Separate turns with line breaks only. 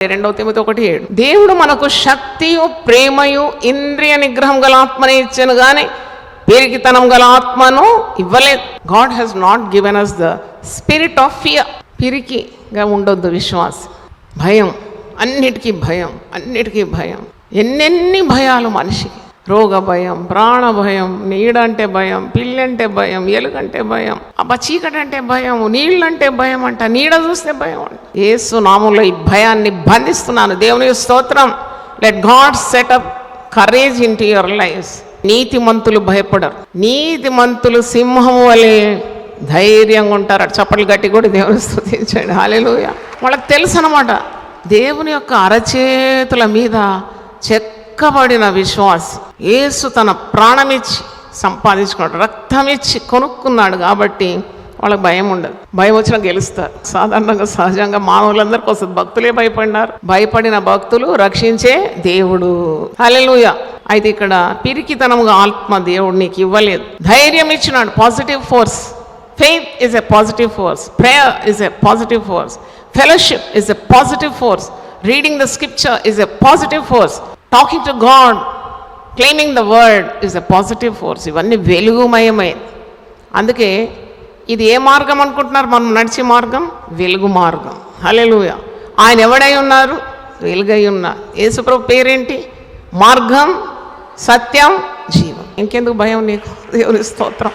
2 Timothy 1:7 దేవుడు మనకు శక్తియు ప్రేమయు ఇంద్రియ నిగ్రహం గల ఆత్మని ఇచ్చాను గాని పిరికితనం గల ఆత్మను ఇవ్వలేదు. God has not given us the spirit of fear. పిరికిగా ఉండొద్దు విశ్వాసి. భయం, అన్నిటికీ భయం, అన్నిటికీ భయం. ఎన్నెన్ని భయాలు మనిషికి. రోగ భయం, ప్రాణ భయం, నీడంటే భయం, పిల్లంటే భయం, ఎలుగంటే భయం, చీకటి అంటే భయం, నీళ్ళంటే భయం అంట, నీడ చూస్తే భయం అంట. యేసు నామములో ఈ భయాన్ని బంధిస్తున్నాను. దేవుని స్తోత్రం. Let God set up courage into your lifes. నీతిమంతులు భయపడరు. నీతిమంతులు సింహము వలె ధైర్యంగా ఉంటారు. చప్పట్లు గట్టి కూడా దేవుని స్తుతించండి. హల్లెలూయా. వాళ్ళకి తెలుసు అన్నమాట, దేవుని యొక్క అరచేతుల మీద చెక్కబడిన విశ్వాసం. యేసు తన ప్రాణమిచ్చి సంపాదించుకున్నాడు, రక్తమిచ్చి కొనుక్కున్నాడు కాబట్టి వాళ్ళకి భయం ఉండదు. భయం వచ్చినా గెలుస్తారు. సాధారణంగా సహజంగా మానవులందరికీ వస్తుంది. భక్తులే భయపడినారు. భయపడిన భక్తులు రక్షించే దేవుడు. హల్లెలూయా. అయితే ఇక్కడ పిరికితనముగా ఆత్మ దేవుడు నీకు ఇవ్వలేదు, ధైర్యం ఇచ్చినాడు. Positive force. Faith is a positive force. Prayer is a positive force. Fellowship is a positive force. Reading the scripture is a positive force. Talking to God, claiming the word is a positive force. ఇవన్నీ వెలుగుమయమైనది. అందుకే ఇది ఏ మార్గం అనుకుంటున్నారు? మనం నడిచే మార్గం వెలుగు మార్గం. హల్లెలూయా. ఆయన ఎవడై ఉన్నారు? వెలుగై ఉన్నారు. యేసుప్రభు పేరేంటి? మార్గం, సత్యం, జీవం. ఇంకెందుకు భయం నీకు? దేవుని స్తోత్రం.